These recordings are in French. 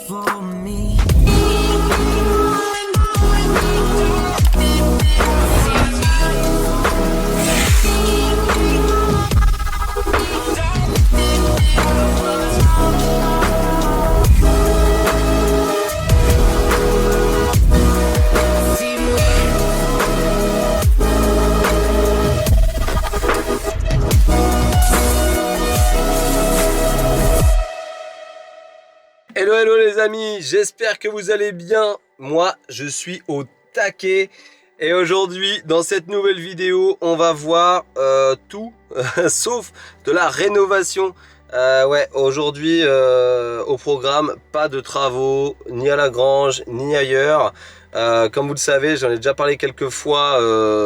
for me. Hello hello les amis, j'espère que vous allez bien. Moi je suis au taquet et aujourd'hui dans cette nouvelle vidéo on va voir tout sauf de la rénovation. Ouais, aujourd'hui au programme, pas de travaux ni à la grange ni ailleurs. Comme vous le savez, j'en ai déjà parlé quelques fois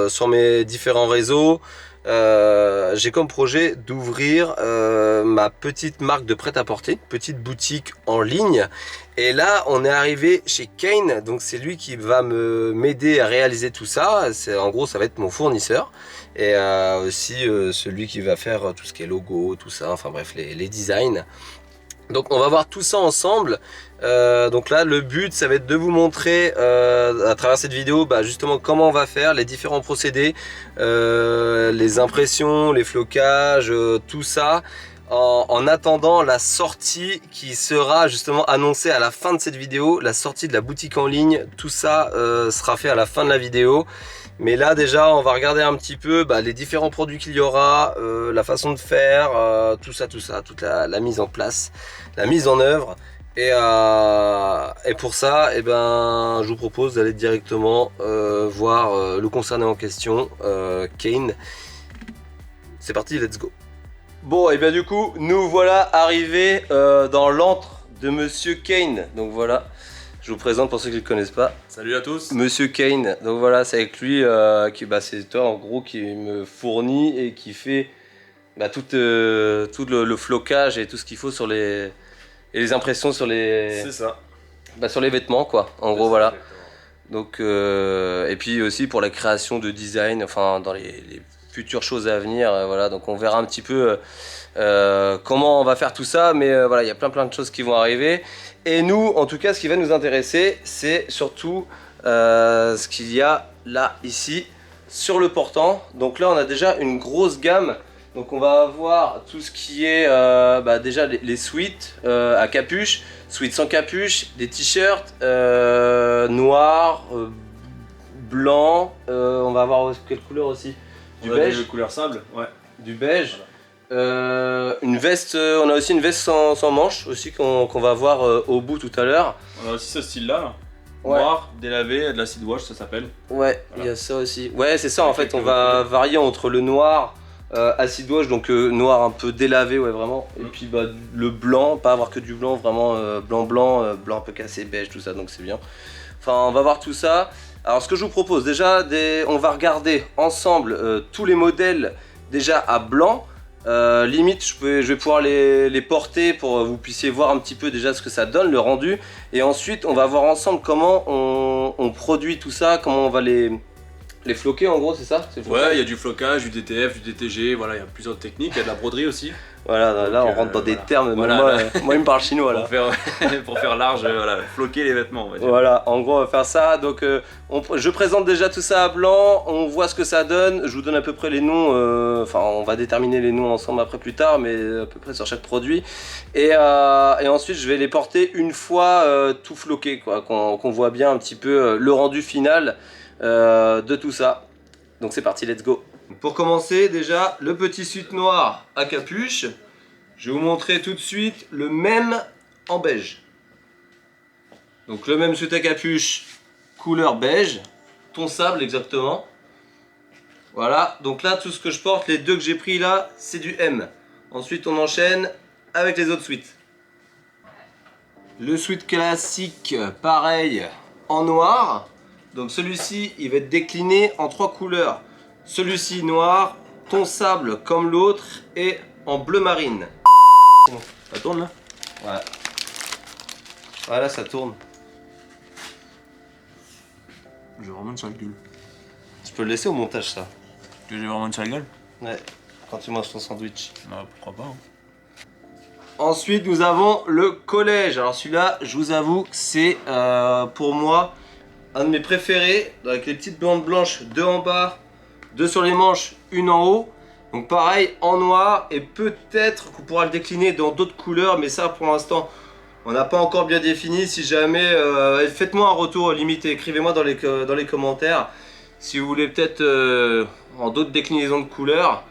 sur mes différents réseaux. J'ai comme projet d'ouvrir ma petite marque de prêt-à-porter, petite boutique en ligne. Et là, on est arrivé chez Kane, donc c'est lui qui va m'aider à réaliser tout ça. En gros, ça va être mon fournisseur et aussi celui qui va faire tout ce qui est logo, tout ça. Enfin bref, les designs. Donc on va voir tout ça ensemble. Donc là le but ça va être de vous montrer à travers cette vidéo justement comment on va faire les différents procédés, les impressions, les flocages, tout ça en attendant la sortie qui sera justement annoncée à la fin de cette vidéo, la sortie de la boutique en ligne. Tout ça sera fait à la fin de la vidéo. Mais là déjà on va regarder un petit peu les différents produits qu'il y aura, la façon de faire, tout ça, toute la mise en place, la mise en œuvre. Et pour ça, je vous propose d'aller directement voir le concerné en question, Kane. C'est parti, let's go. Bon, et bien du coup, nous voilà arrivés dans l'antre de Monsieur Kane. Donc voilà. Je vous présente pour ceux qui ne le connaissent pas. Salut à tous. Monsieur Kane, donc voilà, c'est avec lui c'est toi en gros qui me fournit et qui fait tout le flocage et tout ce qu'il faut sur les impressions sur les. C'est ça. Sur les vêtements quoi. En gros voilà. Exactement. Donc et puis aussi pour la création de design, enfin dans les futures choses à venir, voilà. Donc on verra un petit peu comment on va faire tout ça, mais voilà, il y a plein de choses qui vont arriver. Et nous, en tout cas, ce qui va nous intéresser, c'est surtout ce qu'il y a là, ici, sur le portant. Donc là, on a déjà une grosse gamme. Donc on va avoir tout ce qui est déjà les sweats à capuche, sweats sans capuche, des t-shirts noirs, blancs. On va avoir quelle couleur aussi? Du beige. De couleur sable, ouais. Du beige. Une veste, on a aussi une veste sans manches aussi qu'on va voir au bout tout à l'heure. On a aussi ce style-là, Ouais. noir, délavé, de l'acid wash, ça s'appelle. Ouais, il Voilà. y a ça aussi. Ouais, c'est ça en fait, Avec on va varier entre le noir acid wash, donc noir un peu délavé, ouais, vraiment. Et puis le blanc, pas avoir que du blanc, vraiment blanc un peu cassé, beige, tout ça, donc c'est bien. Enfin, on va voir tout ça. Alors, ce que je vous propose, déjà, on va regarder ensemble tous les modèles déjà à blanc. Limite, je vais pouvoir les porter pour que vous puissiez voir un petit peu déjà ce que ça donne, le rendu. Et ensuite, on va voir ensemble comment on produit tout ça, comment on va les floquer en gros, c'est ça? Ouais, il y a du flocage, du DTF, du DTG, voilà, il y a plusieurs techniques, il y a de la broderie aussi. Voilà, là on rentre dans des termes, voilà, moi il me parle chinois là. Pour faire large, voilà, floquer les vêtements, on va dire. Voilà, en gros on va faire ça, donc je présente déjà tout ça à blanc, on voit ce que ça donne, je vous donne à peu près les noms, on va déterminer les noms ensemble après plus tard, mais à peu près sur chaque produit. Et ensuite je vais les porter une fois tout floqué, quoi, qu'on voit bien un petit peu le rendu final de tout ça. Donc c'est parti, let's go. Pour commencer, déjà le petit suite noir à capuche. Je vais vous montrer tout de suite le même en beige. Donc le même suite à capuche, couleur beige, ton sable exactement. Voilà, donc là tout ce que je porte, les deux que j'ai pris là, c'est du M. Ensuite on enchaîne avec les autres suites. Le suite classique, pareil, en noir. Donc celui-ci, il va être décliné en 3 couleurs. Celui-ci noir, ton sable comme l'autre et en bleu marine. Ça tourne là? Ouais. Voilà, ça tourne. J'ai vraiment une sale gueule. Tu peux le laisser au montage ça. Que j'ai vraiment une sale gueule? Ouais, quand tu manges ton sandwich. Bah, pourquoi pas. Hein. Ensuite, nous avons le collège. Alors celui-là, je vous avoue que c'est pour moi un de mes préférés. Avec les petites bandes blanches, 2 en bas, 2 sur les manches, 1 en haut. Donc pareil, en noir. Et peut-être qu'on pourra le décliner dans d'autres couleurs. Mais ça, pour l'instant, on n'a pas encore bien défini. Si jamais, faites-moi un retour limite. Écrivez-moi dans les commentaires. Si vous voulez peut-être en d'autres déclinaisons de couleurs.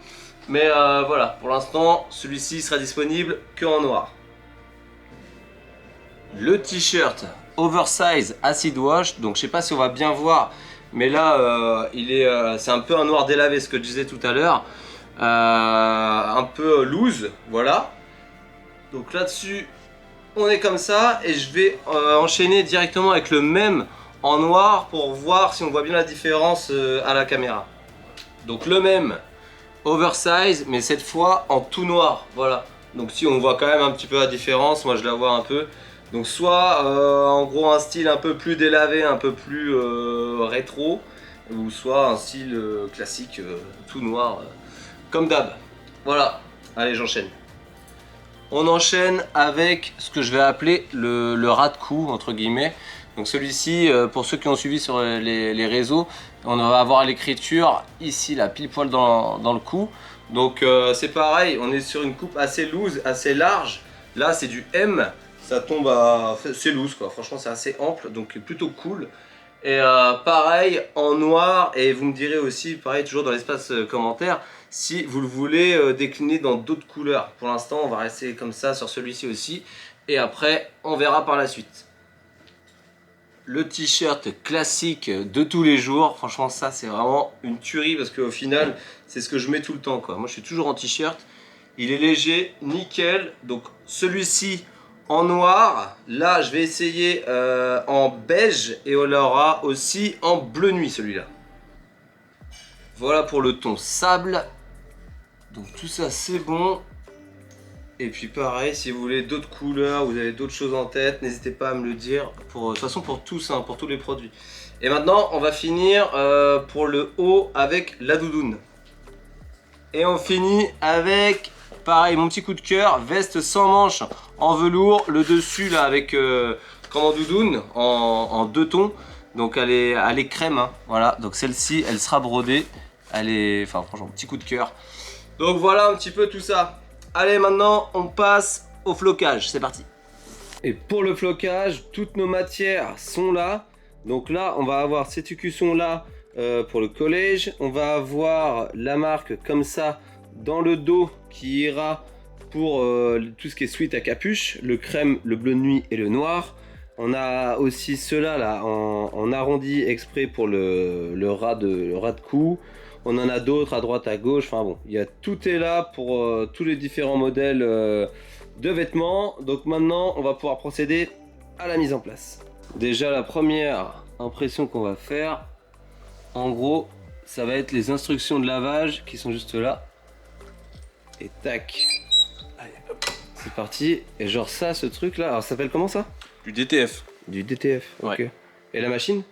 Mais voilà, pour l'instant, celui-ci sera disponible que en noir. Le t-shirt oversize acid wash. Donc je sais pas si on va bien voir, mais là c'est un peu un noir délavé, ce que je disais tout à l'heure. Un peu loose, voilà. Donc là-dessus, on est comme ça. Et je vais enchaîner directement avec le même en noir pour voir si on voit bien la différence à la caméra. Donc le même oversize, mais cette fois en tout noir, voilà. Donc si on voit quand même un petit peu la différence, moi je la vois un peu. Donc soit en gros un style un peu plus délavé, un peu plus rétro, ou soit un style classique tout noir, comme d'hab. Voilà, allez j'enchaîne. On enchaîne avec ce que je vais appeler le ras de cou, entre guillemets. Donc celui-ci, pour ceux qui ont suivi sur les réseaux, on va avoir l'écriture ici, là, pile poil dans le cou. Donc c'est pareil, on est sur une coupe assez loose, assez large. Là c'est du M, ça tombe à... c'est loose quoi, franchement c'est assez ample, donc plutôt cool. Et pareil en noir, et vous me direz aussi, pareil toujours dans l'espace commentaire, si vous le voulez décliner dans d'autres couleurs. Pour l'instant on va rester comme ça sur celui-ci aussi, et après on verra par la suite. Le t-shirt classique de tous les jours, franchement ça c'est vraiment une tuerie parce qu'au final c'est ce que je mets tout le temps quoi. Moi je suis toujours en t-shirt, il est léger, nickel. Donc celui-ci en noir, là je vais essayer en beige et on l'aura aussi en bleu nuit celui-là. Voilà pour le ton sable, donc tout ça c'est bon. Et puis pareil, si vous voulez d'autres couleurs, vous avez d'autres choses en tête, n'hésitez pas à me le dire. De toute façon pour tous, hein, pour tous les produits. Et maintenant, on va finir pour le haut avec la doudoune. Et on finit avec, pareil, mon petit coup de cœur, veste sans manches en velours. Le dessus là avec comme en doudoune, en 2 tons. Donc elle est crème, hein, voilà. Donc celle-ci, elle sera brodée. Elle est, enfin franchement, petit coup de cœur. Donc voilà un petit peu tout ça. Allez, maintenant on passe au flocage, c'est parti. Et pour le flocage, toutes nos matières sont là. Donc là, on va avoir ces écussons là pour le collège. On va avoir la marque comme ça dans le dos qui ira pour tout ce qui est sweat à capuche, le crème, le bleu de nuit et le noir. On a aussi ceux-là là, en arrondi exprès pour le ras de cou. On en a d'autres à droite, à gauche, enfin bon, tout est là pour tous les différents modèles de vêtements. Donc maintenant, on va pouvoir procéder à la mise en place. Déjà, la première impression qu'on va faire, en gros, ça va être les instructions de lavage qui sont juste là. Et tac, allez, hop, c'est parti. Et genre ça, ce truc là, alors ça s'appelle comment ça? Du DTF. Du DTF, ok. Ouais. Et la machine?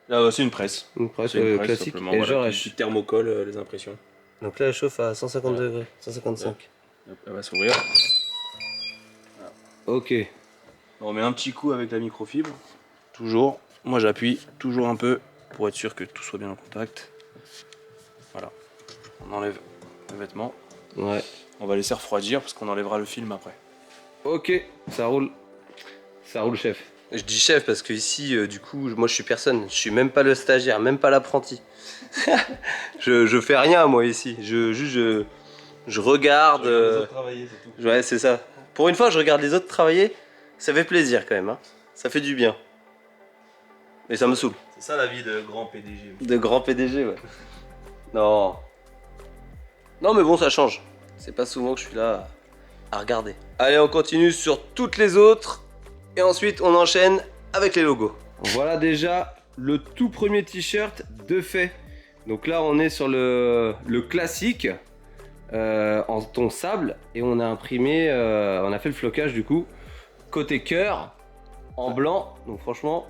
Là, c'est une presse. Une presse, classique. Et voilà, genre, qui thermocole les impressions. donc là, elle chauffe à 150 voilà. degrés, 155. Ouais. Elle va s'ouvrir. Voilà. Ok. On met un petit coup avec la microfibre. Toujours. Moi, j'appuie toujours un peu pour être sûr que tout soit bien en contact. Voilà. On enlève le vêtement. Ouais. On va laisser refroidir parce qu'on enlèvera le film après. Ok, ça roule. Ça roule, chef. Je dis chef parce que ici, du coup, moi je suis personne. Je suis même pas le stagiaire, même pas l'apprenti. je fais rien moi ici. Je regarde. Les autres travailler, c'est tout. Ouais, c'est ça. Pour une fois, je regarde les autres travailler. Ça fait plaisir quand même. Hein. Ça fait du bien. Mais ça me saoule. C'est ça la vie de grand PDG. De grand PDG, ouais. Non. Non, mais bon, ça change. C'est pas souvent que je suis là à regarder. Allez, on continue sur toutes les autres. Et ensuite, on enchaîne avec les logos. Voilà déjà le tout premier t-shirt de fait. Donc là, on est sur le classique en ton sable. Et on a imprimé, on a fait le flocage du coup. Côté cœur, en blanc. Donc franchement...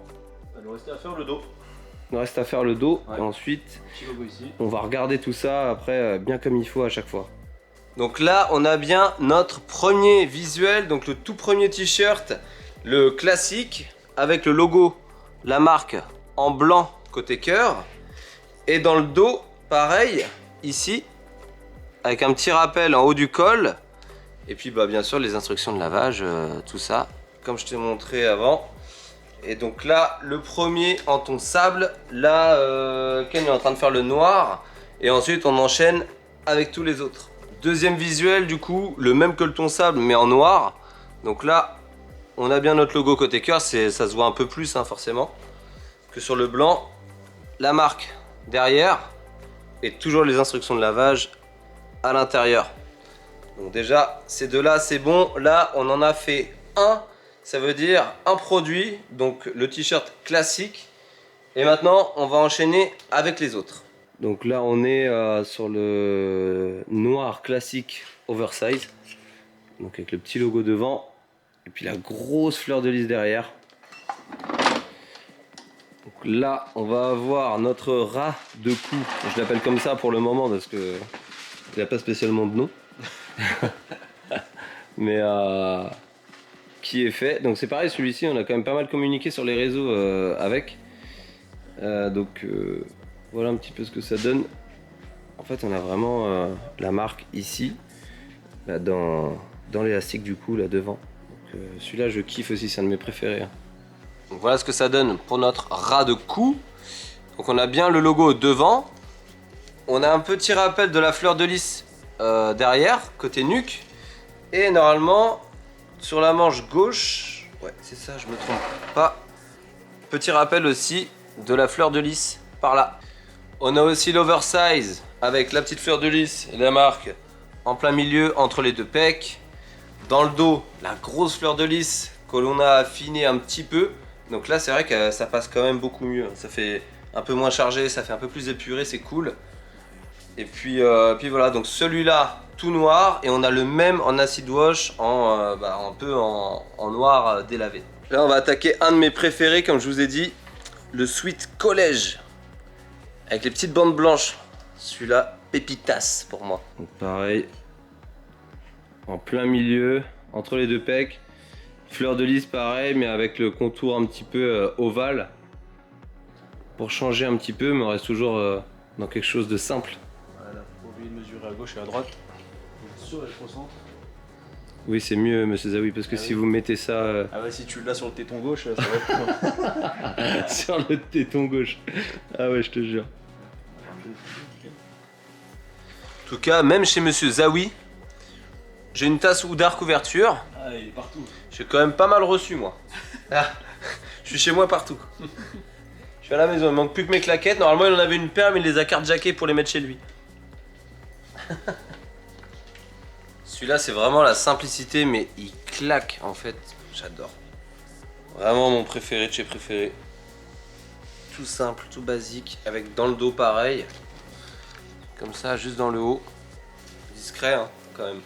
Il nous restait à faire le dos. Il nous reste à faire le dos. Ouais. Et ensuite, Petit logo ici. on va regarder tout ça après bien comme il faut à chaque fois. Donc là, on a bien notre premier visuel, donc le tout premier t-shirt, le classique, avec le logo, la marque en blanc côté cœur. Et dans le dos, pareil, ici, avec un petit rappel en haut du col. Et puis bah, bien sûr les instructions de lavage, tout ça, comme je t'ai montré avant. Et donc là, le premier en ton sable, là, Ken est en train de faire le noir. Et ensuite, on enchaîne avec tous les autres. Deuxième visuel, du coup, le même que le ton sable, mais en noir. Donc là, on a bien notre logo côté cœur, ça se voit un peu plus, hein, forcément, que sur le blanc. La marque derrière, et toujours les instructions de lavage à l'intérieur. Donc déjà, ces deux-là, c'est bon. Là, on en a fait un, ça veut dire un produit, donc le t-shirt classique. Et maintenant, on va enchaîner avec les autres. Donc là, on est sur le noir classique oversize. Donc avec le petit logo devant. Et puis la grosse fleur de lys derrière. Donc là, on va avoir notre rat de cou. Je l'appelle comme ça pour le moment parce que il n'a pas spécialement de nom. Mais qui est fait. Donc c'est pareil, celui-ci, on a quand même pas mal communiqué sur les réseaux avec. Voilà un petit peu ce que ça donne. En fait, on a vraiment la marque ici, là, dans l'élastique du coup, là devant. Celui-là, je kiffe aussi, c'est un de mes préférés. Hein. Donc voilà ce que ça donne pour notre ras de cou. Donc on a bien le logo devant. On a un petit rappel de la fleur de lys derrière, côté nuque. Et normalement, sur la manche gauche, ouais, c'est ça, je me trompe pas. Petit rappel aussi de la fleur de lys par là. On a aussi l'oversize avec la petite fleur de lys et la marque en plein milieu entre les deux pecs. Dans le dos, la grosse fleur de lys que l'on a affinée un petit peu. Donc là, c'est vrai que ça passe quand même beaucoup mieux. Ça fait un peu moins chargé, ça fait un peu plus épuré, c'est cool. Et puis voilà, donc celui-là tout noir et on a le même en acid wash un peu en noir délavé. Là, on va attaquer un de mes préférés, comme je vous ai dit, le Sweet College. Avec les petites bandes blanches. Celui-là, pépitas pour moi. Donc pareil, en plein milieu, entre les deux pecs. Fleur de lys pareil, mais avec le contour un petit peu ovale. Pour changer un petit peu, mais on reste toujours dans quelque chose de simple. Voilà, faut oublier de mesurer à gauche et à droite. Sur et au centre. Oui, c'est mieux, monsieur Zawi, parce que si vous mettez ça... Ah ouais, si tu l'as sur le téton gauche, ça va être... sur le téton gauche. Ah ouais, je te jure. En tout cas, même chez monsieur Zawi, j'ai une tasse Oudar couverture. Ah, il est partout. J'ai quand même pas mal reçu, moi. Ah, je suis chez moi partout. Je suis à la maison, il manque plus que mes claquettes. Normalement, il en avait une paire, mais il les a carjackées pour les mettre chez lui. Celui-là, c'est vraiment la simplicité, mais il claque, en fait. J'adore. Vraiment mon préféré de chez préféré. Tout simple, tout basique, avec dans le dos pareil. Comme ça, juste dans le haut. Discret, hein, quand même.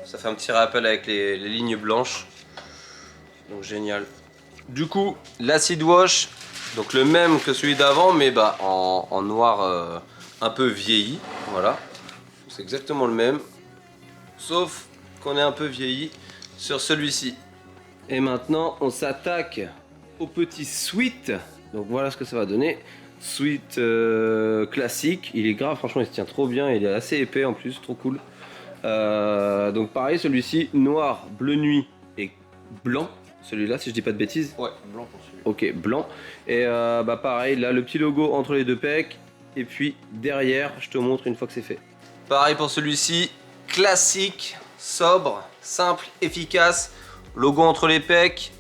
Ça fait un petit rappel avec les lignes blanches. Donc génial. Du coup, l'acid wash, donc le même que celui d'avant, mais bah en noir un peu vieilli. Voilà. C'est exactement le même. Sauf qu'on est un peu vieilli sur celui-ci. Et maintenant, on s'attaque au petit sweat. Donc voilà ce que ça va donner. Sweat classique. Il est grave, franchement, il se tient trop bien. Il est assez épais en plus, trop cool. Donc pareil, celui-ci, noir, bleu nuit et blanc. Celui-là, si je dis pas de bêtises. Ouais, blanc pour celui-là. Ok, blanc. Et pareil, là, le petit logo entre les deux pecs. Et puis derrière, je te montre une fois que c'est fait. Pareil pour celui-ci. Classique, sobre, simple, efficace. Logo entre les pecs.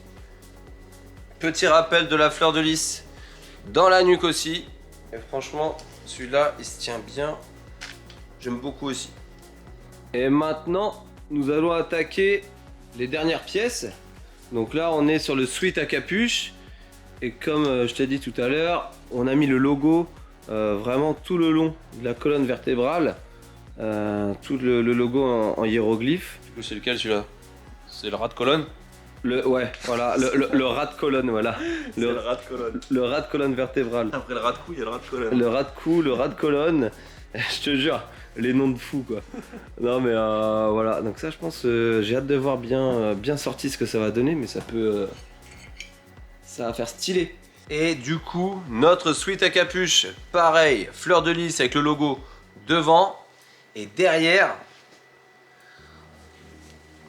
Petit rappel de la fleur de lys dans la nuque aussi. Et franchement, celui-là, il se tient bien. J'aime beaucoup aussi. Et maintenant, nous allons attaquer les dernières pièces. Donc là, on est sur le sweat à capuche. Et comme je t'ai dit tout à l'heure, on a mis le logo vraiment tout le long de la colonne vertébrale. Tout le logo en hiéroglyphe. Du coup, c'est lequel celui-là? C'est le rat de colonne? Ouais, voilà, le rat de colonne, voilà. Le rat de colonne. Le rat de colonne vertébrale. Après le rat de cou, il y a le rat de colonne. Le rat de cou, le rat de colonne. Je te jure, les noms de fous quoi. Non mais voilà, donc ça je pense, j'ai hâte de voir bien sorti ce que ça va donner, mais ça peut, ça va faire stylé. Et du coup, notre sweat à capuche, pareil, fleur de lys avec le logo devant et derrière.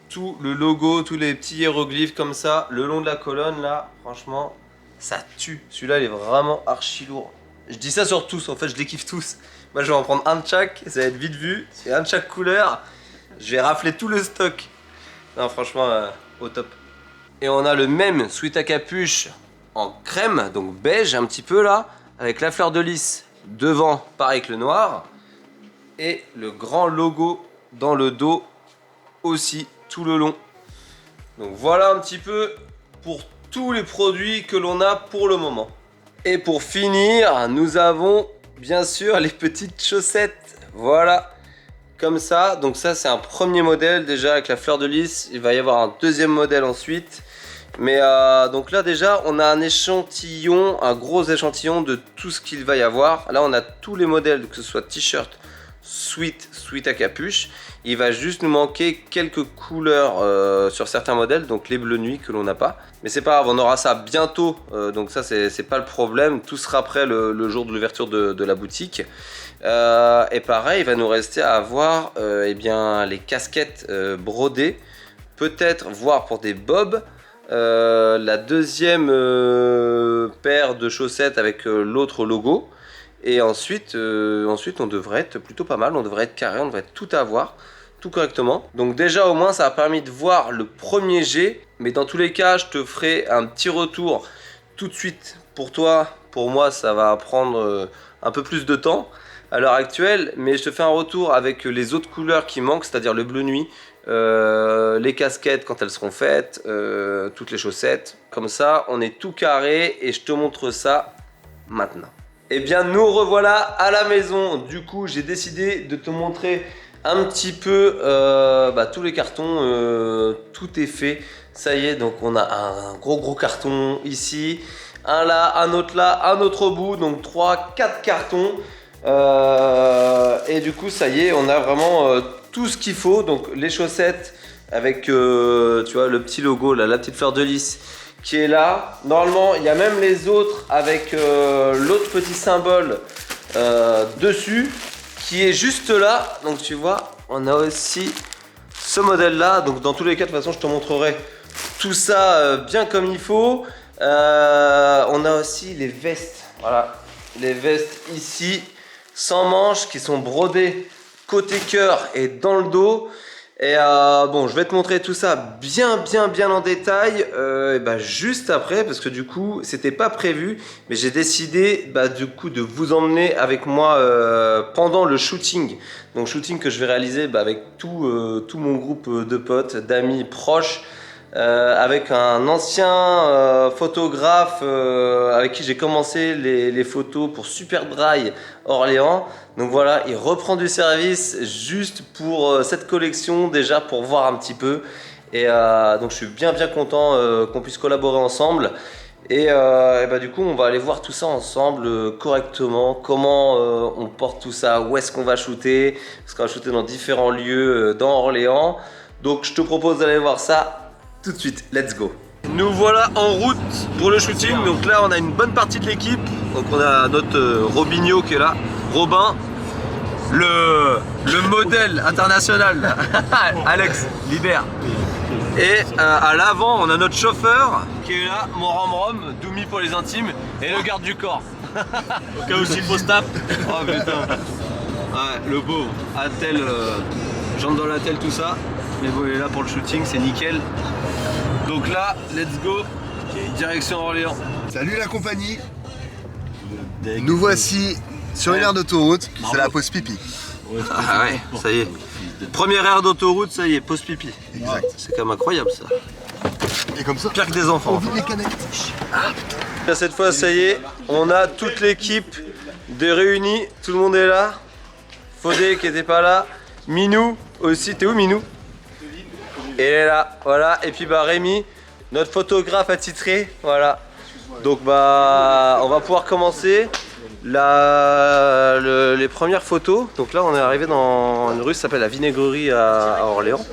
Tout le logo, tous les petits hiéroglyphes comme ça, le long de la colonne là, franchement, ça tue. Celui-là, il est vraiment archi lourd. Je dis ça sur tous, en fait, je les kiffe tous. Moi, je vais en prendre un de chaque, ça va être vite vu. C'est un de chaque couleur. Je vais rafler tout le stock. Non, franchement, au top. Et on a le même sweat à capuche en crème, donc beige un petit peu là, avec la fleur de lys devant, pareil que le noir. Et le grand logo dans le dos aussi, tout le long. Donc voilà un petit peu pour tous les produits que l'on a pour le moment. Et pour finir, nous avons bien sûr les petites chaussettes. Voilà, comme ça. Donc ça c'est un premier modèle déjà avec la fleur de lys. Il va y avoir un deuxième modèle ensuite. Mais donc là déjà on a un échantillon, un gros échantillon de tout ce qu'il va y avoir. Là on a tous les modèles, que ce soit t-shirt, sweat à capuche. Il va juste nous manquer quelques couleurs sur certains modèles, donc les bleus nuit que l'on n'a pas. Mais c'est pas grave, on aura ça bientôt, donc ça c'est pas le problème. Tout sera prêt le jour de l'ouverture de la boutique. Et pareil, il va nous rester à avoir eh bien, les casquettes brodées, peut-être voir pour des bobs. La deuxième paire de chaussettes avec l'autre logo. Et ensuite on devrait être plutôt pas mal, on devrait être carré, on devrait tout avoir, tout correctement. Donc déjà au moins ça a permis de voir le premier jet, mais dans tous les cas je te ferai un petit retour tout de suite pour toi. Pour moi ça va prendre un peu plus de temps à l'heure actuelle, mais je te fais un retour avec les autres couleurs qui manquent, c'est-à-dire le bleu nuit, les casquettes quand elles seront faites, toutes les chaussettes. Comme ça on est tout carré et je te montre ça maintenant. Eh bien nous revoilà à la maison. Du coup j'ai décidé de te montrer un petit peu tous les cartons, tout est fait. Ça y est, donc on a un gros carton ici, un là, un autre là, un autre au bout, donc 3-4 cartons. Et du coup ça y est, on a vraiment tout ce qu'il faut. Donc les chaussettes avec tu vois le petit logo là, la petite fleur de lys qui est là. Normalement il y a même les autres avec l'autre petit symbole dessus qui est juste là. Donc tu vois on a aussi ce modèle là. Donc dans tous les cas de toute façon je te montrerai tout ça bien comme il faut. On a aussi les vestes, voilà, les vestes ici sans manches qui sont brodées côté cœur et dans le dos. Et bon, je vais te montrer tout ça bien en détail juste après, parce que du coup c'était pas prévu, mais j'ai décidé du coup de vous emmener avec moi pendant le shooting. Donc shooting que je vais réaliser avec tout mon groupe de potes, d'amis proches, avec un ancien photographe avec qui j'ai commencé les photos pour Super Dry Orléans. Donc voilà, il reprend du service juste pour cette collection, déjà pour voir un petit peu. Et donc je suis bien content qu'on puisse collaborer ensemble. Et du coup on va aller voir tout ça ensemble correctement, comment on porte tout ça, où est-ce qu'on va shooter, parce qu'on va shooter dans différents lieux dans Orléans. Donc je te propose d'aller voir ça tout de suite, let's go. Nous voilà en route pour le shooting. Donc là on a une bonne partie de l'équipe. Donc on a notre Robinho qui est là, Robin, le modèle international, Alex Libère. Et à l'avant on a notre chauffeur qui est là, mon Rom, Doumi pour les intimes, et le garde du corps. Au cas où s'il faut se taper. Oh putain. Ouais, le beau, attel, jambes dans la telle, tout ça. Mais bon, il est là pour le shooting, c'est nickel. Donc là, let's go, direction Orléans. Salut la compagnie. Nous voici sur une aire d'autoroute, c'est la pause pipi. Ah ouais, ça y est. Première aire d'autoroute, ça y est, pause pipi. Exact. C'est quand même incroyable ça. Et comme ça, Pire que des enfants. on vide les canettes. Cette fois, ça y est, on a toute l'équipe de réunis. Tout le monde est là. Fodé qui était pas là. Minou aussi. T'es où Minou? Et elle est là, voilà. Et puis Rémi, notre photographe attitré, voilà. Donc on va pouvoir commencer. les premières photos. Donc là on est arrivé dans une rue qui s'appelle la Vinaigrerie à Orléans.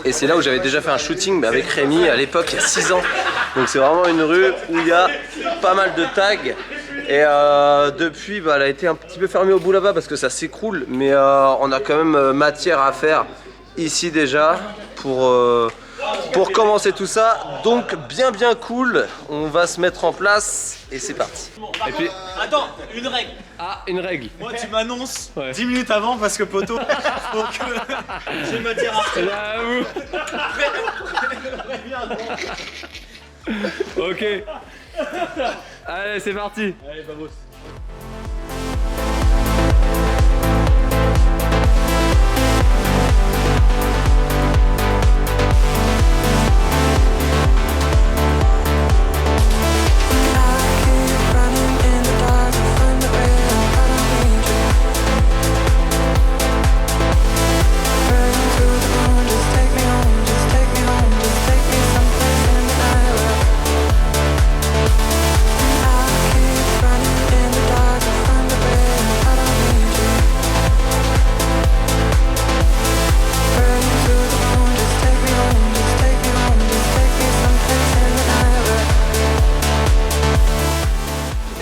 Et c'est là où j'avais déjà fait un shooting mais avec Rémi à l'époque il y a 6 ans. Donc c'est vraiment une rue où il y a pas mal de tags. Et depuis bah, elle a été un petit peu fermée au bout là-bas parce que ça s'écroule. Mais on a quand même matière à faire ici déjà pour commencer tout ça. Donc bien cool. On va se mettre en place et c'est parti. Et puis... Attends, une règle. Ah, une règle. Moi, tu m'annonces 10 minutes avant parce que poteau, faut que j'ai matière à faire. Ok. Allez, c'est parti. Allez, vamos.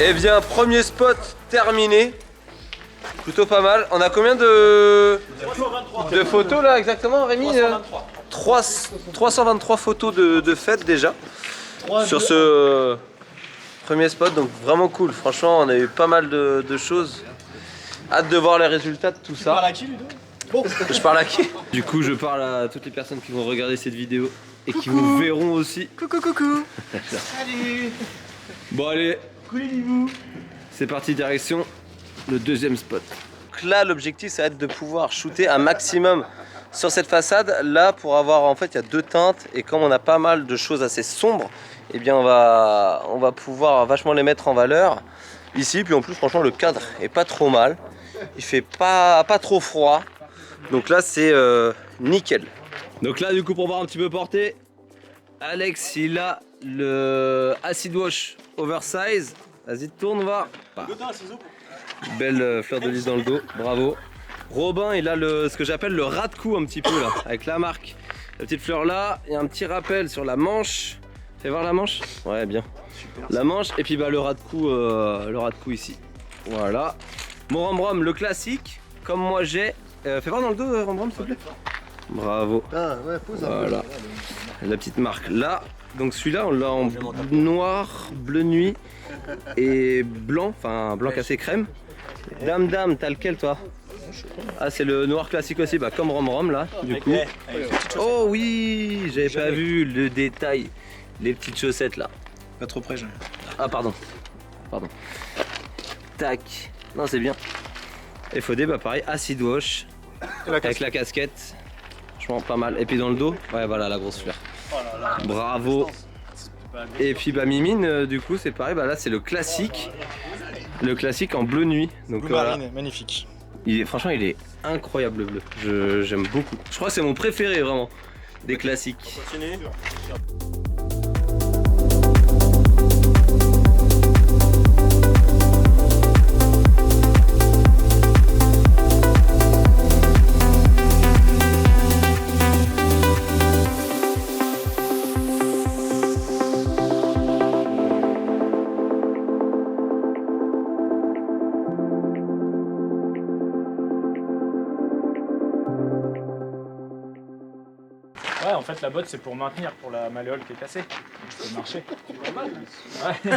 Eh bien, premier spot terminé. Plutôt pas mal. On a combien de photos là exactement, Rémi? 323 photos de fête déjà sur ce premier spot. Donc vraiment cool. Franchement, on a eu pas mal de choses. Hâte de voir les résultats de tout ça. Tu parles à qui, Ludo? Bon. Je parle à qui? Du coup, je parle à toutes les personnes qui vont regarder cette vidéo et qui vous verront aussi. Coucou. Salut. Bon allez. C'est parti, direction le deuxième spot. Donc là, l'objectif, ça va être de pouvoir shooter un maximum sur cette façade. Là, pour avoir, en fait, il y a 2 teintes. Et comme on a pas mal de choses assez sombres, eh bien, on va pouvoir vachement les mettre en valeur ici. Puis en plus, franchement, le cadre est pas trop mal. Il fait pas trop froid. Donc là, c'est nickel. Donc là, du coup, pour voir un petit peu porter, Alex, il a le Acid Wash Oversize. Vas-y, tourne, va. Belle fleur de lys dans le dos, bravo. Robin, il a ce que j'appelle le ras de cou un petit peu là, avec la marque. La petite fleur là, il y a un petit rappel sur la manche. Fais voir la manche. Ouais, bien. Super, la manche, et puis bah, le ras de cou ici. Voilà. Mon Rambram, le classique, comme moi j'ai. Fais voir dans le dos, Rambram, s'il te plaît. Bravo. Ah, ouais, pose un peu. Voilà. La petite marque là. Donc celui-là, on l'a en noir, bleu nuit et blanc, enfin blanc cassé crème. Dame, t'as lequel toi? Ah, c'est le noir classique aussi, bah comme Rom là, du coup. Oh oui, j'avais pas vu le détail, les petites chaussettes là. Pas trop près, jamais. Ah pardon. Tac, non c'est bien. FOD, bah pareil, acid wash avec la casquette. Franchement pas mal. Et puis dans le dos, ouais voilà la grosse fleur. Bravo. Et puis bah Mimine, du coup c'est pareil, bah là c'est le classique en bleu nuit. Donc voilà. Magnifique. Franchement il est incroyable le bleu, j'aime beaucoup. Je crois que c'est mon préféré vraiment des classiques. Continue. Ouais, en fait, la botte, c'est pour maintenir, pour la malléole qui est cassée. Ça peut marcher. Ouais.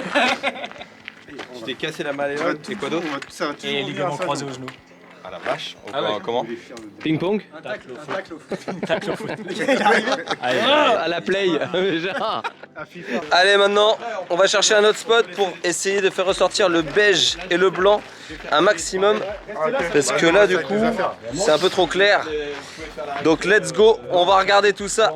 Tu t'es cassé la malléole, et quoi d'autre? Et les ligaments croisés au genou. Ah la vache, ouais. Comment? Ping pong. Un tacle au foot. À la play. Allez maintenant on va chercher un autre spot pour essayer de faire ressortir le beige et le blanc un maximum. Parce que là du coup c'est un peu trop clair. Donc let's go, on va regarder tout ça.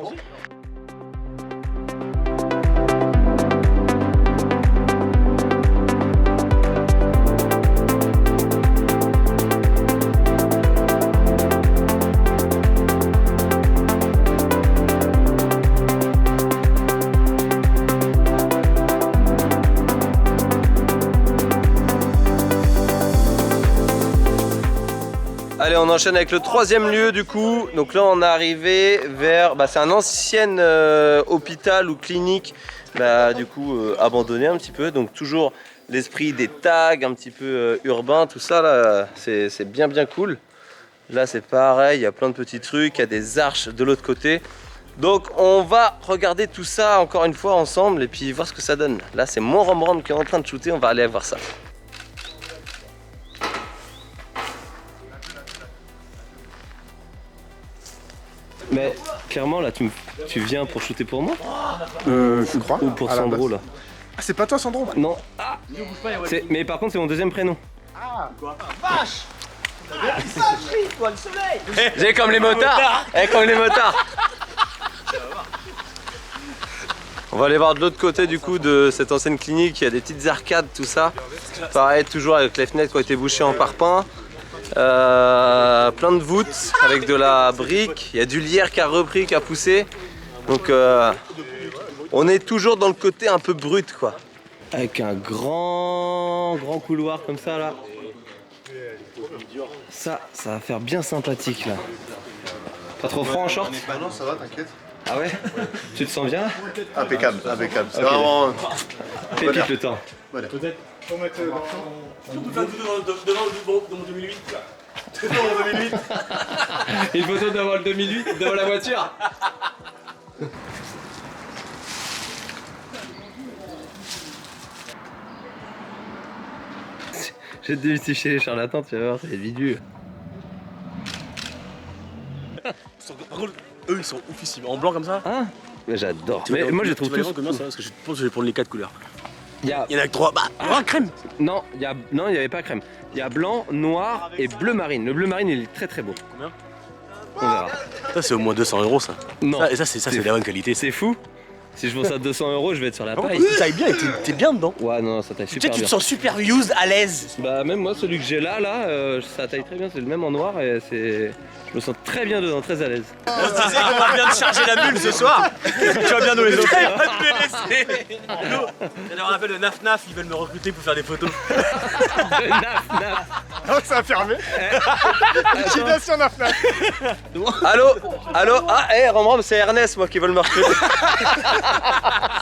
Allez, on enchaîne avec le troisième lieu du coup. Donc là, on est arrivé vers... c'est un ancien hôpital ou clinique, du coup, abandonné un petit peu. Donc toujours l'esprit des tags, un petit peu urbain, tout ça là, c'est bien cool. Là, c'est pareil, il y a plein de petits trucs, il y a des arches de l'autre côté. Donc on va regarder tout ça encore une fois ensemble et puis voir ce que ça donne. Là, c'est mon Rembrandt qui est en train de shooter, on va aller voir ça. Mais clairement là tu viens pour shooter pour moi Je crois. ou pour Sandro là? Ah, c'est pas toi, Sandro? Non. Mais par contre c'est mon deuxième prénom. Ah, Vache! Toi, le soleil! J'ai comme les motards. Comme les motards. On va aller voir de l'autre côté du coup de cette ancienne clinique. Il y a des petites arcades, tout ça. Pareil, toujours avec les fenêtres qui ont été bouchées en parpaing. Plein de voûtes avec de la brique. Il y a du lierre qui a repris, qui a poussé. Donc on est toujours dans le côté un peu brut quoi. Avec un grand couloir comme ça là. Ça va faire bien sympathique là. Pas trop froid en short? non, ça va, t'inquiète. Ah ouais? Tu te sens bien? Impeccable, impeccable. C'est Ok. vraiment... Pépite le temps. Voilà. Peut-être pour mettre Dans mon 2008. Une photo devant le 2008, devant la voiture. Je vais te démystifier les charlatans, tu vas voir, c'est bidule. Par contre, eux ils sont oufissimes. En blanc comme ça. Ah, mais j'adore. Mais moi je les trouve tous. Combien ça? Parce que je pense que je vais prendre les 4 couleurs. Il y a... Il y en a que 3. Crème. Non, il n'y avait pas crème. Il y a blanc, noir et bleu marine. Le bleu marine il est très beau. Combien? On verra. Ça c'est au moins 200 € ça. Non. Ça c'est de la bonne qualité. C'est fou. Si je vends ça à 200 €, je vais être sur la paille. Tu tailles bien et t'es bien dedans. Ouais, non, ça taille super Tu bien. te sens super used, à l'aise. Bah même moi, celui que j'ai là, ça taille très bien. C'est le même en noir et c'est... Je me sens très bien dedans, très à l'aise. On se disait qu'on vient de charger la bulle ce soir. Tu vas bien nous les offrir. Je leur rappelle le Naf Naf, ils veulent me recruter pour faire des photos. Oh, ça a fermé. Liquidation d'Afnaf. Allô? Ah, Rembrandt, c'est Ernest, moi, qui veulent me recruter.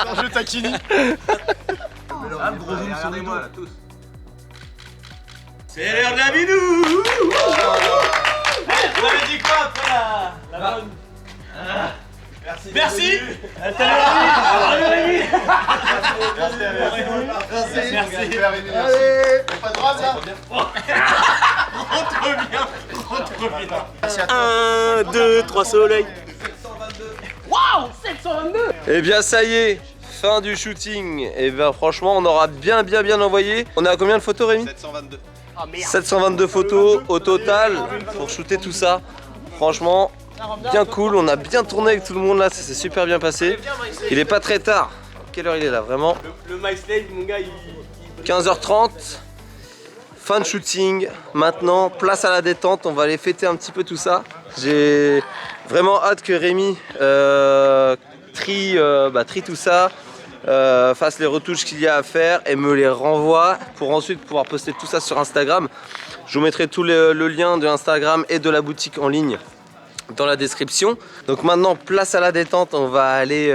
Sergio Tacchini. C'est l'heure de la bidou. Vous avez dit quoi après la bonne? Merci. Merci. Allez, pas de droit, ça. Rentre bien. 1, 2, 3 soleils. Eh bien, ça y est, fin du shooting. Et bien, franchement, on aura bien envoyé. On est à combien de photos, Rémi? 722. 722 photos au total pour shooter tout ça. Franchement, bien cool. On a bien tourné avec tout le monde là, ça s'est super bien passé. Il est pas très tard. Quelle heure il est là, vraiment? Le My Slave, mon gars, il... 15h30. Fin de shooting. Maintenant, place à la détente. On va aller fêter un petit peu tout ça. J'ai vraiment hâte que Rémi trie tout ça. Fasse les retouches qu'il y a à faire et me les renvoie pour ensuite pouvoir poster tout ça sur Instagram. Je vous mettrai tout le lien de Instagram et de la boutique en ligne dans la description. Donc maintenant, place à la détente, on va aller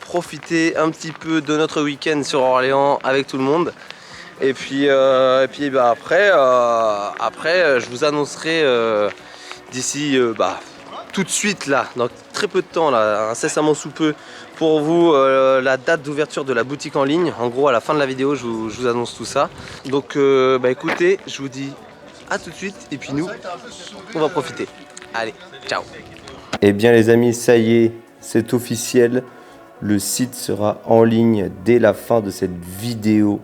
profiter un petit peu de notre week-end sur Orléans avec tout le monde. Et puis, après, je vous annoncerai d'ici tout de suite là, dans très peu de temps là, incessamment sous peu, pour vous la date d'ouverture de la boutique en ligne. En gros, à la fin de la vidéo, je vous annonce tout ça. Donc écoutez, je vous dis à tout de suite et puis nous, on va profiter. Allez, ciao. Eh bien les amis, ça y est, c'est officiel. Le site sera en ligne dès la fin de cette vidéo.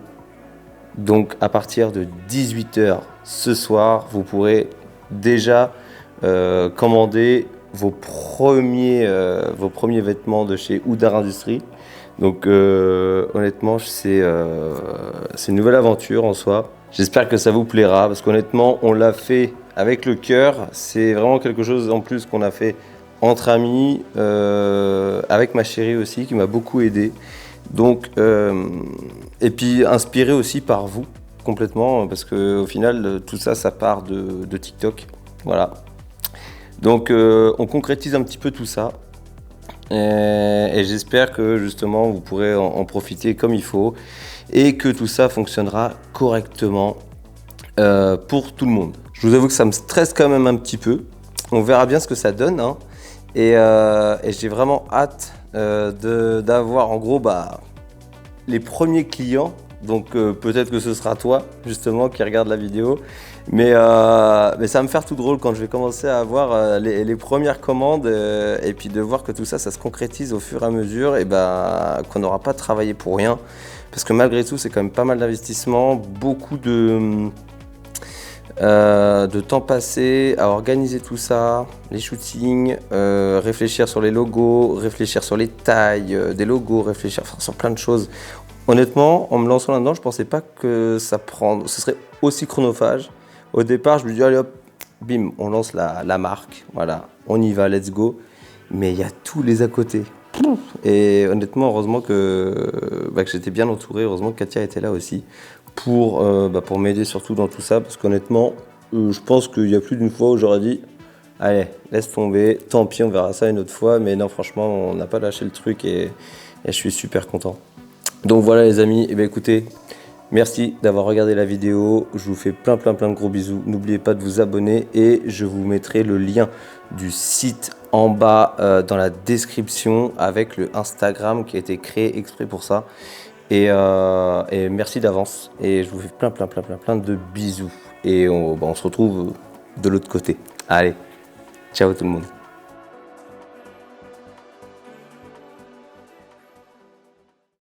Donc à partir de 18 h ce soir, vous pourrez déjà commander vos premiers vêtements de chez Oudar Industries. Donc honnêtement, c'est une nouvelle aventure en soi. J'espère que ça vous plaira parce qu'honnêtement, on l'a fait avec le cœur. C'est vraiment quelque chose en plus qu'on a fait entre amis, avec ma chérie aussi qui m'a beaucoup aidé. Donc, et puis inspiré aussi par vous complètement parce qu'au final, tout ça, ça part de TikTok. Voilà. Donc on concrétise un petit peu tout ça. Et j'espère que justement vous pourrez en profiter comme il faut et que tout ça fonctionnera correctement pour tout le monde. Je vous avoue que ça me stresse quand même un petit peu. On verra bien ce que ça donne, hein. Et j'ai vraiment hâte d'avoir en gros les premiers clients. Donc peut-être que ce sera toi justement qui regarde la vidéo. Mais ça va me faire tout drôle quand je vais commencer à avoir les premières commandes et puis de voir que tout ça, ça se concrétise au fur et à mesure et qu'on n'aura pas travaillé pour rien. Parce que malgré tout, c'est quand même pas mal d'investissement, beaucoup de temps passé à organiser tout ça, les shootings, réfléchir sur les logos, réfléchir sur les tailles des logos, réfléchir sur plein de choses. Honnêtement, en me lançant là-dedans, je pensais pas que ce serait aussi chronophage. Au départ, je me dis allez hop, bim, on lance la marque, voilà, on y va, let's go. Mais il y a tous les à côté. Et honnêtement, heureusement que j'étais bien entouré, heureusement que Katia était là aussi pour m'aider surtout dans tout ça, parce qu'honnêtement, je pense qu'il y a plus d'une fois où j'aurais dit allez, laisse tomber, tant pis, on verra ça une autre fois. Mais non, franchement, on n'a pas lâché le truc et je suis super content. Donc voilà les amis, et écoutez, merci d'avoir regardé la vidéo, je vous fais plein de gros bisous, n'oubliez pas de vous abonner et je vous mettrai le lien du site en bas dans la description avec le Instagram qui a été créé exprès pour ça. Et merci d'avance et je vous fais plein de bisous et on se retrouve de l'autre côté. Allez, ciao tout le monde.